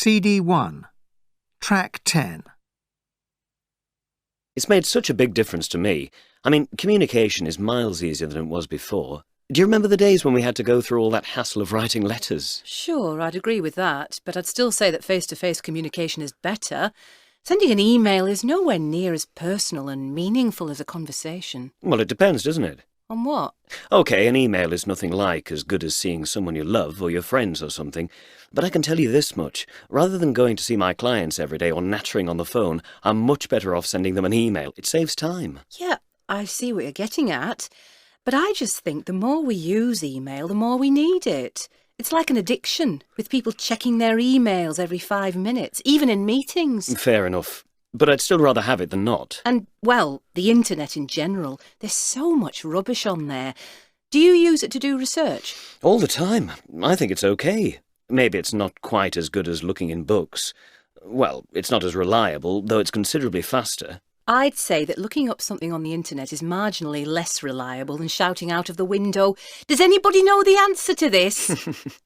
CD1, Track 10. It's made such a big difference to me. I mean, communication is miles easier than it was before. Do you remember the days when we had to go through all that hassle of writing letters? Sure, I'd agree with that, but I'd still say that face-to-face communication is better. Sending an email is nowhere near as personal and meaningful as a conversation. Well, it depends, doesn't it? On what? OK, an email is nothing like as good as seeing someone you love or your friends or something. But I can tell you this much. Rather than going to see my clients every day or nattering on the phone, I'm much better off sending them an email. It saves time. Yeah, I see what you're getting at. But I just think the more we use email, the more we need it. It's like an addiction, with people checking their emails every 5 minutes, even in meetings. Fair enough. But I'd still rather have it than not. And, well, the internet in general. There's so much rubbish on there. Do you use it to do research? All the time. I think it's OK. Maybe it's not quite as good as looking in books. Well, it's not as reliable, though it's considerably faster. I'd say that looking up something on the internet is marginally less reliable than shouting out of the window, "Does anybody know the answer to this?"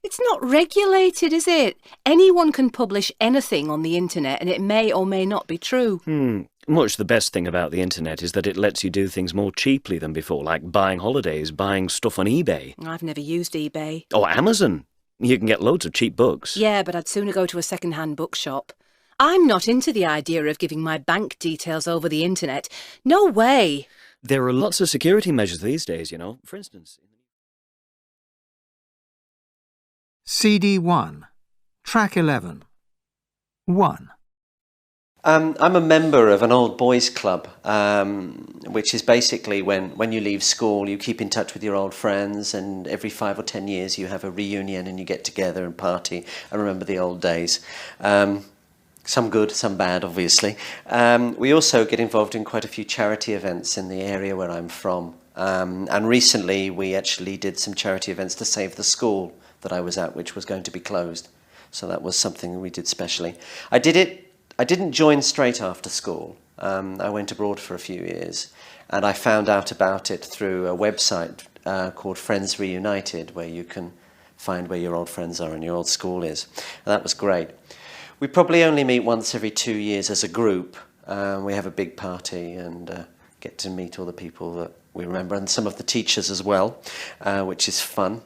It's not regulated, is it? Anyone can publish anything on the internet and it may or may not be true. Much the best thing about the internet is that it lets you do things more cheaply than before, like buying holidays, buying stuff on eBay. I've never used eBay. Or Amazon. You can get loads of cheap books. Yeah, but I'd sooner go to a second-hand bookshop. I'm not into the idea of giving my bank details over the internet. No way. There are lots of security measures these days, you know. For instance... CD1, Track 11. 1. I'm a member of an old boys club, which is basically when you leave school, you keep in touch with your old friends, and every 5 or 10 years you have a reunion and you get together and party and remember the old days. Some good, some bad, obviously. We also get involved in quite a few charity events in the area where I'm from. And recently we actually did some charity events to save the school that I was at, which was going to be closed. So that was something we did specially. I didn't join straight after school. I went abroad for a few years, and I found out about it through a website called Friends Reunited, where you can find where your old friends are and your old school is. And that was great. We probably only meet once every 2 years as a group. We have a big party and get to meet all the people that we remember, and some of the teachers as well, which is fun.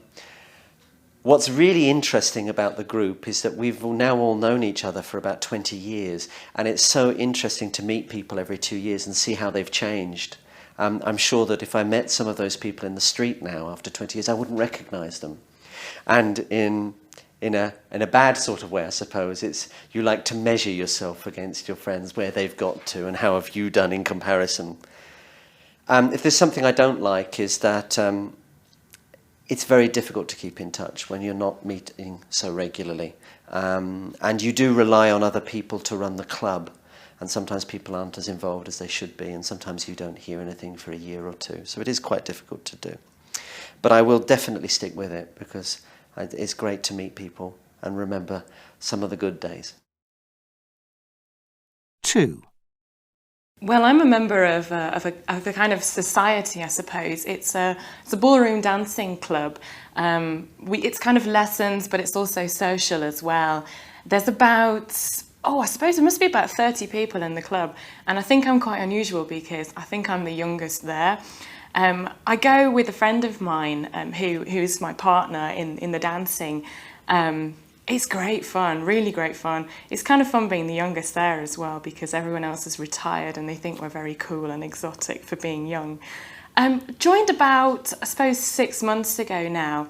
What's really interesting about the group is that we've now all known each other for about 20 years, and it's so interesting to meet people every 2 years and see how they've changed. I'm sure that if I met some of those people in the street now after 20 years, I wouldn't recognise them. And in a bad sort of way, I suppose, it's you like to measure yourself against your friends, where they've got to and how have you done in comparison. If there's something I don't like is that it's very difficult to keep in touch when you're not meeting so regularly. And you do rely on other people to run the club, and sometimes people aren't as involved as they should be, and sometimes you don't hear anything for a year or two. So it is quite difficult to do. But I will definitely stick with it, because it's great to meet people and remember some of the good days. 2. Well, I'm a member of a kind of society, I suppose. It's a ballroom dancing club. It's kind of lessons, but it's also social as well. There's about, I suppose there must be about 30 people in the club. And I think I'm quite unusual because I think I'm the youngest there. I go with a friend of mine who's my partner in the dancing. It's great fun, really great fun. It's kind of fun being the youngest there as well, because everyone else is retired and they think we're very cool and exotic for being young. Joined about, I suppose, 6 months ago now,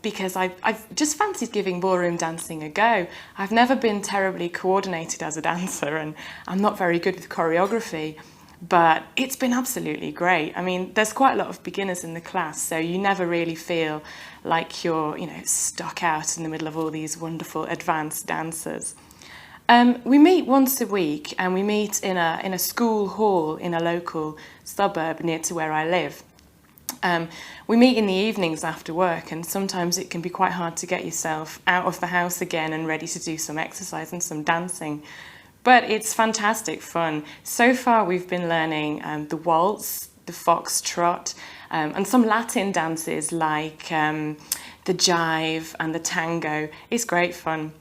because I've just fancied giving ballroom dancing a go. I've never been terribly coordinated as a dancer, and I'm not very good with choreography. But it's been absolutely great. I mean, there's quite a lot of beginners in the class, so you never really feel like you're, stuck out in the middle of all these wonderful advanced dancers. We meet once a week, and we meet in a school hall in a local suburb near to where I live. We meet in the evenings after work, and sometimes it can be quite hard to get yourself out of the house again and ready to do some exercise and some dancing. But it's fantastic fun. So far we've been learning the waltz, the foxtrot, and some Latin dances like the jive and the tango. It's great fun.